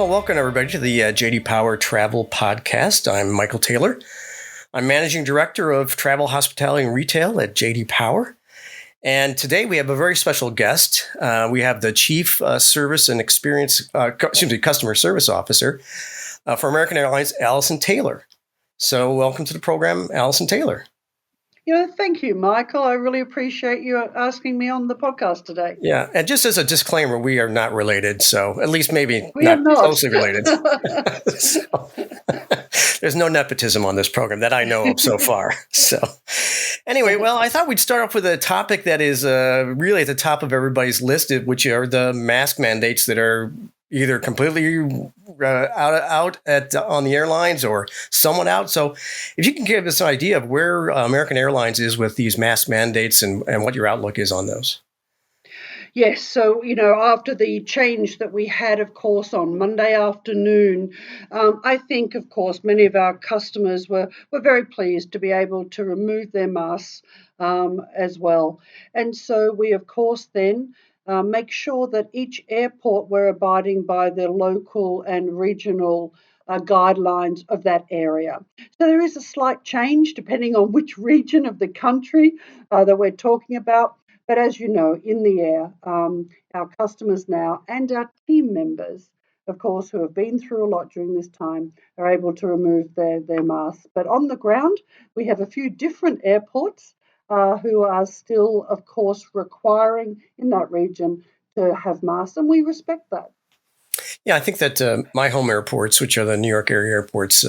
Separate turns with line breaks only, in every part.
Well, welcome everybody to the JD Power Travel Podcast. I'm Michael Taylor. I'm Managing Director of Travel, Hospitality, and Retail at JD Power. And today we have a very special guest. We have the Chief Service and Customer Service Officer for American Airlines, Alison Taylor. So welcome to the program, Alison Taylor.
Thank you, Michael. I really appreciate you asking me on the podcast today.
Yeah, and just as a disclaimer, we are not related, so at least maybe
we not
closely related. So, there's no nepotism on this program that I know of so far. So anyway, well, I thought we'd start off with a topic that is really at the top of everybody's list, which are the mask mandates that are either completely out on the airlines or somewhat out. So if you can give us an idea of where American Airlines is with these mask mandates and what your outlook is on those.
Yes, so, after the change that we had, of course, on Monday afternoon, I think, of course, many of our customers were very pleased to be able to remove their masks as well. And so we, of course, then make sure that each airport we're abiding by the local and regional guidelines of that area. So there is a slight change depending on which region of the country that we're talking about. But as you know, in the air, our customers now and our team members, of course, who have been through a lot during this time, are able to remove their masks. But on the ground, we have a few different airports who are still, of course, requiring in that region to have masks, and we respect that.
Yeah, I think that my home airports, which are the New York area airports,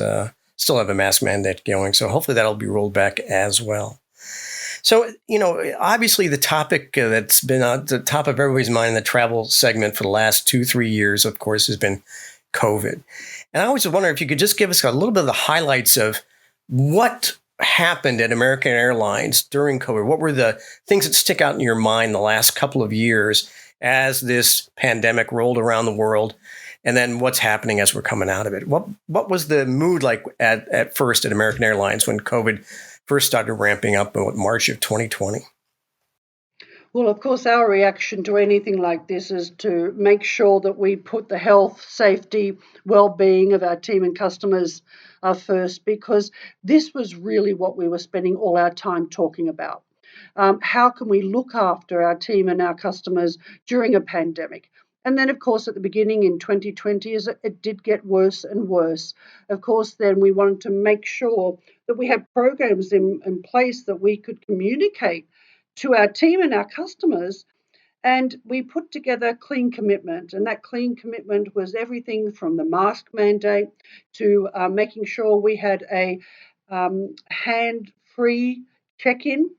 still have a mask mandate going. So hopefully that'll be rolled back as well. So, obviously the topic that's been on the top of everybody's mind in the travel segment for the last 2-3 years, of course, has been COVID. And I always wonder if you could just give us a little bit of the highlights of what happened at American Airlines during COVID. What were the things that stick out in your mind the last couple of years as this pandemic rolled around the world? And then what's happening as we're coming out of it? What was the mood like at first at American Airlines when COVID first started ramping up in March of 2020?
Well, of course, our reaction to anything like this is to make sure that we put the health, safety, well-being of our team and customers first, because this was really what we were spending all our time talking about. How can we look after our team and our customers during a pandemic? And then, of course, at the beginning in 2020, as it did get worse and worse, of course, then we wanted to make sure that we had programs in place that we could communicate to our team and our customers. And we put together Clean Commitment. And that Clean Commitment was everything from the mask mandate to making sure we had a hand-free check-in.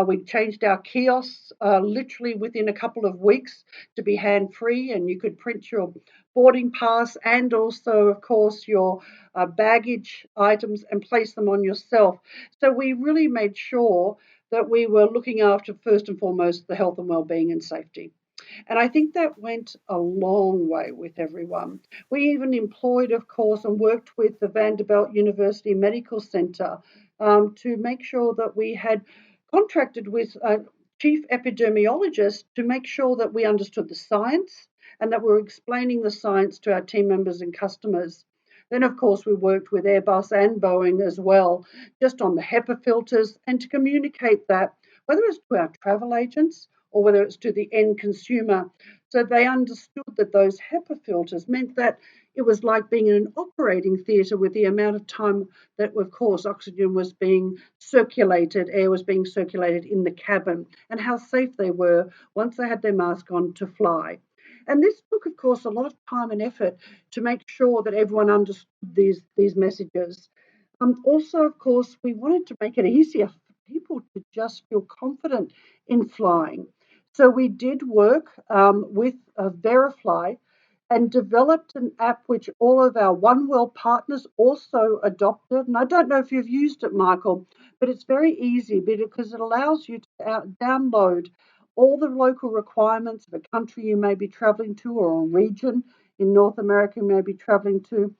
We changed our kiosks literally within a couple of weeks to be hand-free, and you could print your boarding pass and also, of course, your baggage items and place them on yourself. So we really made sure that we were looking after, first and foremost, the health and well-being and safety. And I think that went a long way with everyone. We even employed, of course, and worked with the Vanderbilt University Medical Center to make sure that we had contracted with a chief epidemiologist to make sure that we understood the science and that we were explaining the science to our team members and customers. Then, of course, we worked with Airbus and Boeing as well, just on the HEPA filters, and to communicate that, whether it's to our travel agents or whether it's to the end consumer, so they understood that those HEPA filters meant that it was like being in an operating theatre with the amount of time that, of course, oxygen was being circulated, air was being circulated in the cabin, and how safe they were once they had their mask on to fly. And this took, of course, a lot of time and effort to make sure that everyone understood these messages. Also, of course, we wanted to make it easier for people to just feel confident in flying. So we did work with Verifly and developed an app which all of our One World partners also adopted. And I don't know if you've used it, Michael, but it's very easy because it allows you to download all the local requirements of a country you may be traveling to or a region in North America you may be traveling to,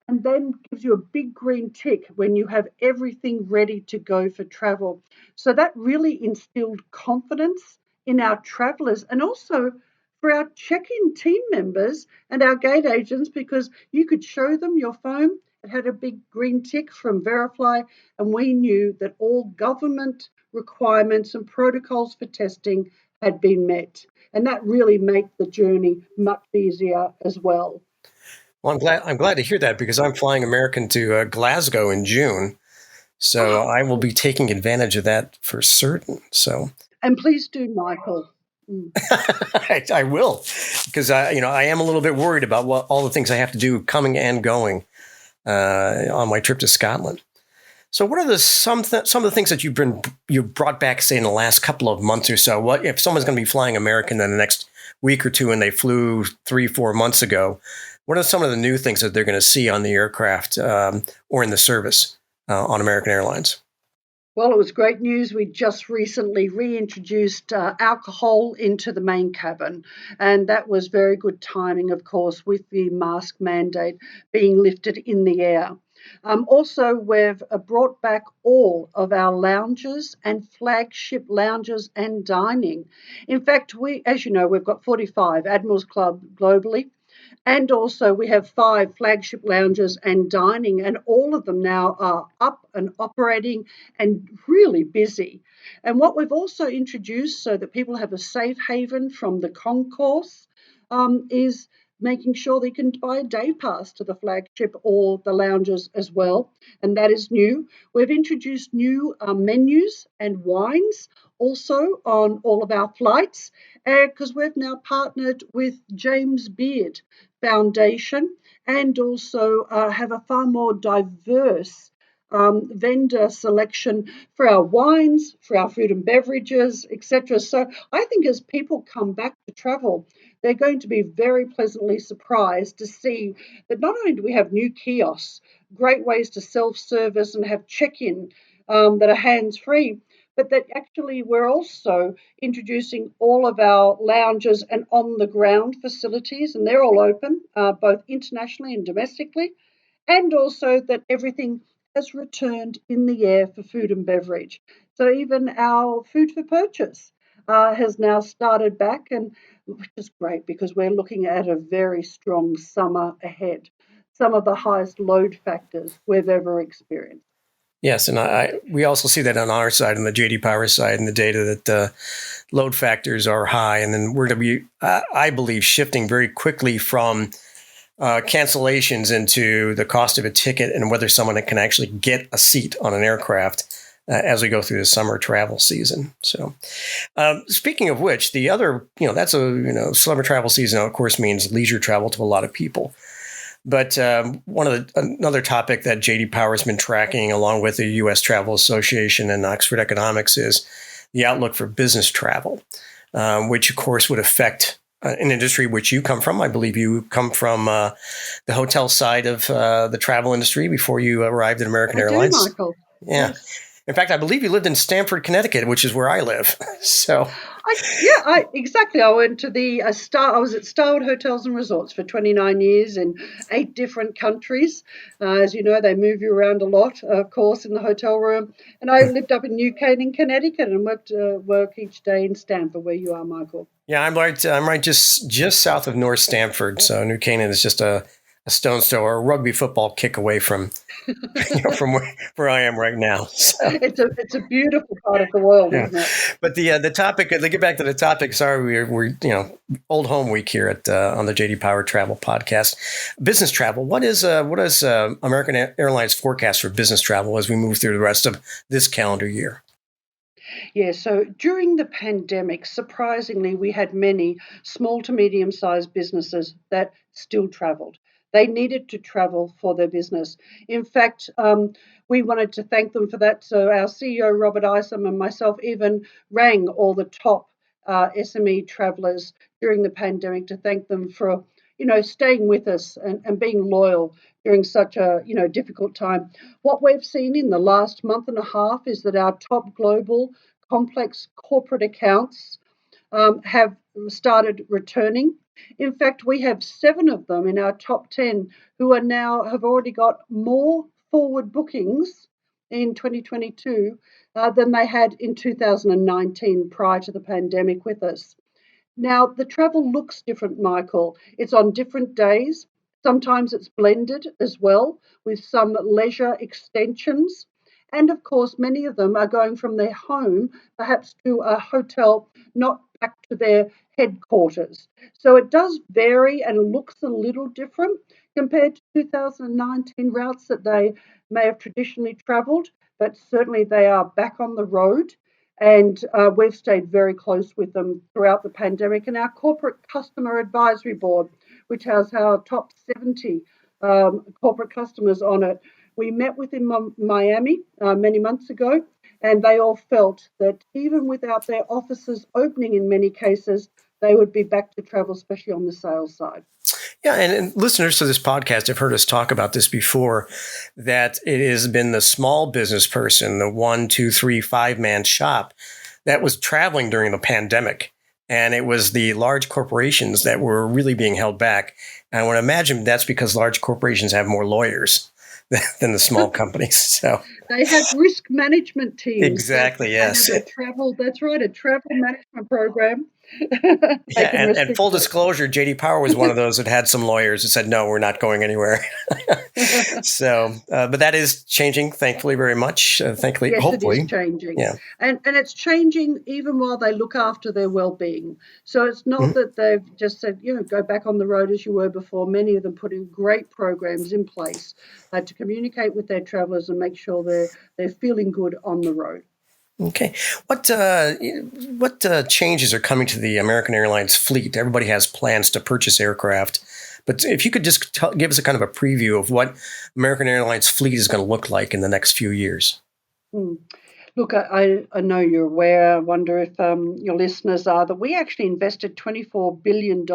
and then gives you a big green tick when you have everything ready to go for travel. So that really instilled confidence in our travelers and also for our check-in team members and our gate agents, because you could show them your phone. It had a big green tick from Verify, and we knew that all government requirements and protocols for testing had been met. And that really made the journey much easier as well.
Well, I'm glad to hear that because I'm flying American to Glasgow in June, so I will be taking advantage of that for certain. So,
and please do, Michael.
I will, because I am a little bit worried about all the things I have to do coming and going on my trip to Scotland. So, what are some of the things that you brought back, say, in the last couple of months or so? What if someone's going to be flying American in the next week or two, and they flew 3-4 months ago? What are some of the new things that they're going to see on the aircraft or in the service on American Airlines?
Well, it was great news. We just recently reintroduced alcohol into the main cabin, and that was very good timing, of course, with the mask mandate being lifted in the air. Also, we've brought back all of our lounges and flagship lounges and dining. In fact, as you know, we've got 45 Admirals Club globally. And also, we have 5 flagship lounges and dining, and all of them now are up and operating and really busy. And what we've also introduced so that people have a safe haven from the concourse is making sure they can buy a day pass to the flagship or the lounges as well. And that is new. We've introduced new menus and wines also on all of our flights because we've now partnered with James Beard Foundation and also have a far more diverse vendor selection for our wines, for our food and beverages, etc. So I think as people come back to travel, they're going to be very pleasantly surprised to see that not only do we have new kiosks, great ways to self-service and have check-in that are hands-free, but that actually we're also introducing all of our lounges and on-the-ground facilities, and they're all open, both internationally and domestically, and also that everything has returned in the air for food and beverage. So even our food for purchase has now started back, and which is great because we're looking at a very strong summer ahead. Some of the highest load factors we've ever experienced.
Yes, and we also see that on our side, on the JD Power side, in the data that load factors are high, and then we're going to be, I believe, shifting very quickly from cancellations into the cost of a ticket and whether someone can actually get a seat on an aircraft as we go through the summer travel season. So, speaking of which, the other, that's summer travel season, of course, means leisure travel to a lot of people. But another topic that JD Power has been tracking, along with the U.S. Travel Association and Oxford Economics, is the outlook for business travel, which, of course, would affect an industry which you come from. I believe you come from the hotel side of the travel industry before you arrived at American Airlines.
I do, Michael.
Yeah.
Yes.
In fact, I believe you lived in Stamford, Connecticut, which is where I live. So,
exactly. I went to I was at Starwood Hotels and Resorts for 29 years in 8 different countries. As you know, they move you around a lot, of course, in the hotel room. And I lived up in New Canaan, Connecticut, and work each day in Stamford, where you are, Michael.
Yeah, I'm right just south of North Stamford. So New Canaan is just a stone's throw or a rugby football kick away from from where I am right now. So.
It's a beautiful part of the world, isn't it?
But the topic, to get back to the topic, sorry, we're old home week here at on the JD Power Travel Podcast. Business travel. What is American Airlines forecast for business travel as we move through the rest of this calendar year?
Yeah, so during the pandemic, surprisingly, we had many small to medium-sized businesses that still traveled. They needed to travel for their business. In fact, we wanted to thank them for that. So our CEO, Robert Isom, and myself even rang all the top SME travelers during the pandemic to thank them for, staying with us and being loyal during such a, difficult time. What we've seen in the last month and a half is that our top global complex corporate accounts have started returning. In fact, we have 7 of them in our top 10 who have already got more forward bookings in 2022 than they had in 2019 prior to the pandemic with us. Now, the travel looks different, Michael. It's on different days. Sometimes it's blended as well with some leisure extensions. And of course, many of them are going from their home perhaps to a hotel, not back to their headquarters. So it does vary and looks a little different compared to 2019 routes that they may have traditionally travelled, but certainly they are back on the road, and we've stayed very close with them throughout the pandemic. And our corporate customer advisory board, which has our top 70 corporate customers on it, we met with in Miami many months ago, and they all felt that even without their offices opening in many cases, they would be back to travel, especially on the sales side.
Yeah, and listeners to this podcast have heard us talk about this before, that it has been the small business person, the 1, 2, 3, 5-man shop that was traveling during the pandemic. And it was the large corporations that were really being held back. And I would imagine that's because large corporations have more lawyers than the small companies. So
they have risk management teams.
Exactly, yes.
They have a travel management program.
Yeah, and full disclosure, JD Power was one of those that had some lawyers that said, no, we're not going anywhere. So, but that is changing, thankfully, very much. Thankfully,
yes,
hopefully.
It is changing.
Yeah.
And it's changing even while they look after their well-being. So it's not that they've just said, go back on the road as you were before. Many of them putting great programs in place to communicate with their travellers and make sure they're feeling good on the road.
Okay. What changes are coming to the American Airlines fleet? Everybody has plans to purchase aircraft, but if you could just give us a kind of a preview of what American Airlines fleet is going to look like in the next few years.
Look, I know you're aware. I wonder if your listeners are, that we actually invested $24 billion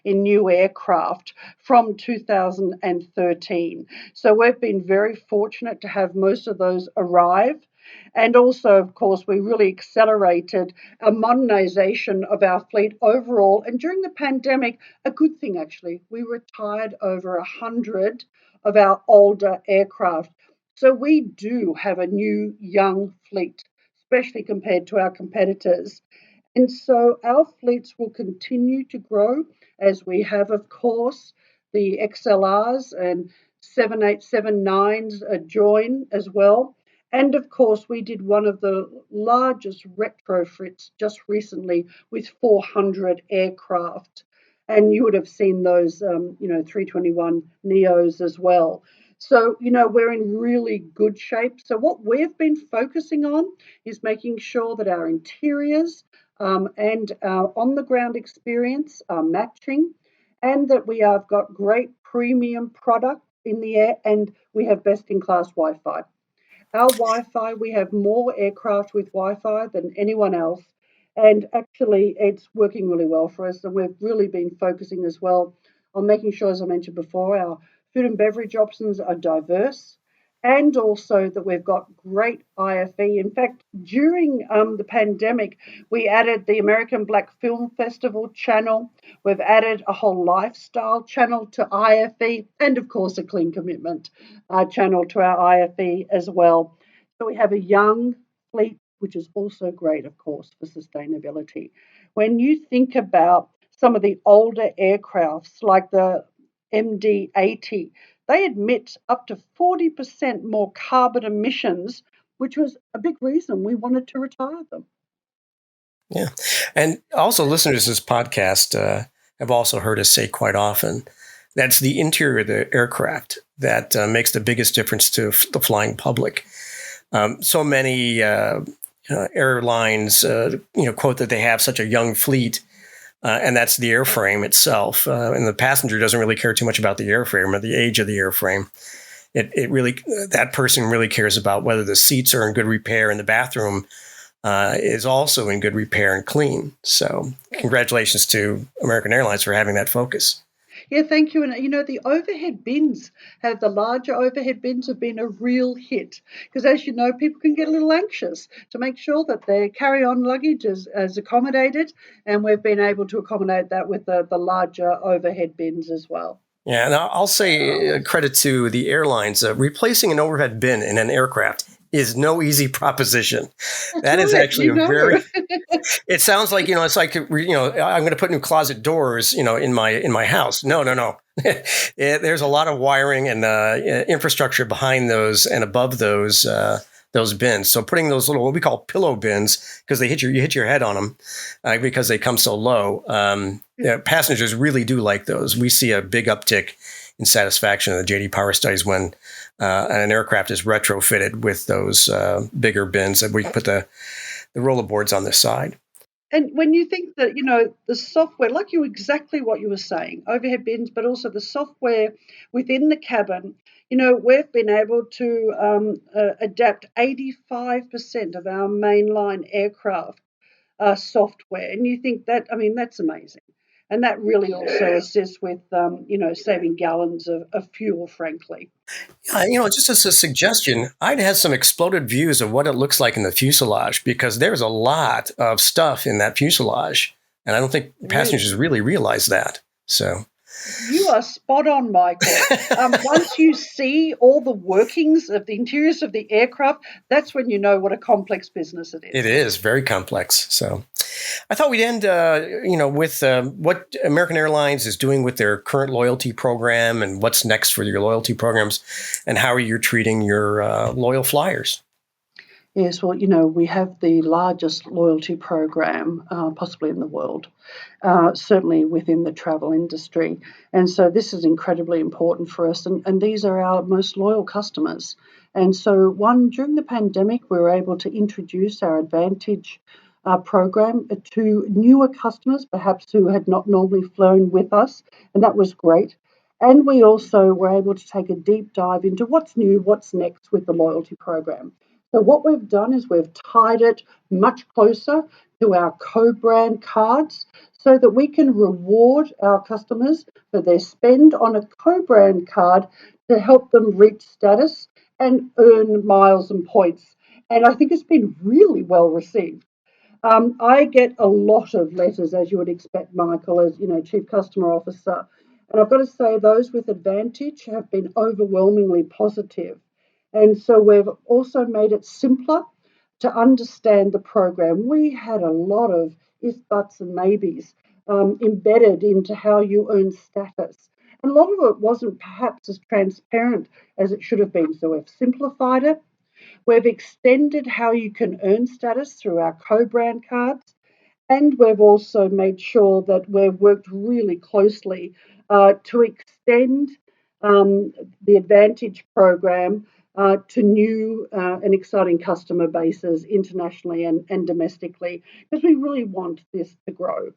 in new aircraft from 2013. So we've been very fortunate to have most of those arrive. And also, of course, we really accelerated a modernization of our fleet overall. And during the pandemic, a good thing actually, we retired over 100 of our older aircraft. So we do have a new young fleet, especially compared to our competitors. And so our fleets will continue to grow as we have, of course, the XLRs and 787-9s join as well. And of course, we did one of the largest retrofits just recently with 400 aircraft. And you would have seen those, 321 Neos as well. So, we're in really good shape. So, what we've been focusing on is making sure that our interiors and our on the ground experience are matching, and that we have got great premium product in the air, and we have best in class Wi Fi. Our Wi Fi, we have more aircraft with Wi Fi than anyone else. And actually, it's working really well for us. And we've really been focusing as well on making sure, as I mentioned before, our food and beverage options are diverse, and also that we've got great IFE. In fact, during the pandemic, we added the American Black Film Festival channel. We've added a whole lifestyle channel to IFE, and of course, a clean commitment channel to our IFE as well. So we have a young fleet, which is also great, of course, for sustainability. When you think about some of the older aircrafts like the MD-80, they emit up to 40% more carbon emissions, which was a big reason we wanted to retire them.
Yeah. And also listeners to this podcast have also heard us say quite often, that's the interior of the aircraft that makes the biggest difference to the flying public. So many airlines, quote that they have such a young fleet, and that's the airframe itself. And the passenger doesn't really care too much about the airframe or the age of the airframe. It really, that person really cares about whether the seats are in good repair and the bathroom is also in good repair and clean. So congratulations to American Airlines for having that focus.
Yeah, thank you. And the overhead bins, the larger overhead bins have been a real hit, because as you know, people can get a little anxious to make sure that their carry-on luggage is accommodated, and we've been able to accommodate that with the larger overhead bins as well.
Yeah, and I'll say credit to the airlines. Replacing an overhead bin in an aircraft is no easy proposition.
That's
That is
right.
actually it sounds like, it's like, I'm going to put new closet doors, in my house. No, no, no. There's a lot of wiring and infrastructure behind those and above those bins. So putting those little, what we call pillow bins, because you hit your head on them because they come so low. Passengers really do like those. We see a big uptick in satisfaction in the J.D. Power studies when an aircraft is retrofitted with those bigger bins that we can put the rollerboards on the side.
And when you think that, the software, like exactly what you were saying, overhead bins, but also the software within the cabin, we've been able to adapt 85% of our mainline aircraft software. And you think that, that's amazing. And that really also assists with, saving gallons of fuel, frankly.
Just as a suggestion, I'd have some exploded views of what it looks like in the fuselage, because there's a lot of stuff in that fuselage. And I don't think passengers really realize that. So
you are spot on, Michael. Once you see all the workings of the interiors of the aircraft, that's when you know what a complex business it is.
It is very complex. So I thought we'd end, with what American Airlines is doing with their current loyalty program and what's next for your loyalty programs and how you're treating your loyal flyers.
Yes, well, we have the largest loyalty program possibly in the world, certainly within the travel industry. And so this is incredibly important for us. And these are our most loyal customers. And so during the pandemic, we were able to introduce our Advantage program to newer customers, perhaps who had not normally flown with us. And that was great. And we also were able to take a deep dive into what's new, what's next with the loyalty program. So what we've done is we've tied it much closer to our co-brand cards so that we can reward our customers for their spend on a co-brand card to help them reach status and earn miles and points. And I think it's been really well received. I get a lot of letters, as you would expect, Michael, as Chief Customer Officer. And I've got to say those with Advantage have been overwhelmingly positive. And so we've also made it simpler to understand the program. We had a lot of ifs, buts, and maybes embedded into how you earn status. And a lot of it wasn't perhaps as transparent as it should have been. So we've simplified it. We've extended how you can earn status through our co-brand cards. And we've also made sure that we've worked really closely to extend the Advantage program to new and exciting customer bases internationally and domestically, because we really want this to grow.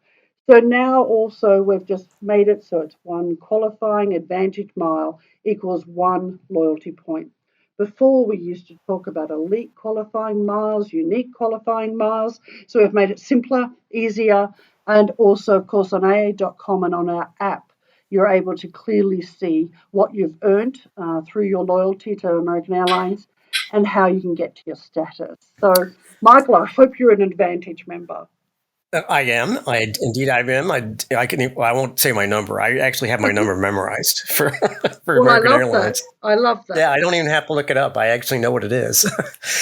So now also we've just made it so it's one qualifying Advantage mile equals one loyalty point. Before, we used to talk about elite qualifying miles, unique qualifying miles. So we've made it simpler, easier, and also, of course, on aa.com and on our app, you're able to clearly see what you've earned through your loyalty to American Airlines and how you can get to your status. So, Michael, I hope you're an Advantage member.
I am. Indeed, I am. I won't say my number. I actually have my number memorized for American Airlines.
I love that.
Yeah, I don't even have to look it up. I actually know what it is.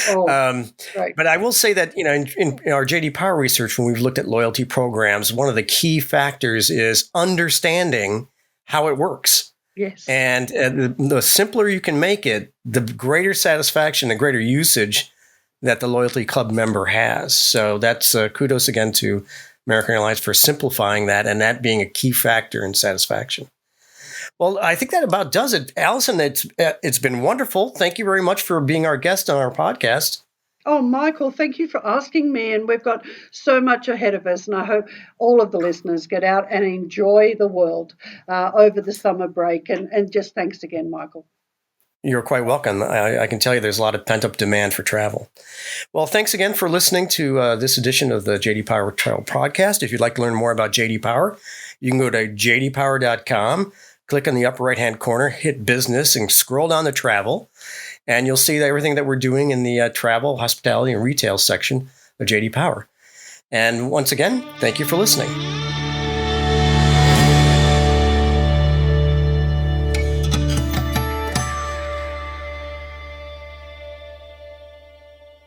Right.
But I will say that in our J.D. Power research, when we've looked at loyalty programs, one of the key factors is understanding how it works.
Yes.
And the simpler you can make it, the greater satisfaction, the greater usage that the loyalty club member has. So that's kudos again to American Airlines for simplifying that and that being a key factor in satisfaction. Well, I think that about does it. Alison, it's been wonderful. Thank you very much for being our guest on our podcast.
Oh, Michael, thank you for asking me. And we've got so much ahead of us. And I hope all of the listeners get out and enjoy the world over the summer break. And just thanks again, Michael.
You're quite welcome. I can tell you there's a lot of pent-up demand for travel. Well, thanks again for listening to this edition of the J.D. Power Travel Podcast. If you'd like to learn more about J.D. Power, you can go to jdpower.com, click on the upper right-hand corner, hit business, and scroll down to travel. And you'll see everything that we're doing in the travel, hospitality, and retail section of J.D. Power. And once again, thank you for listening.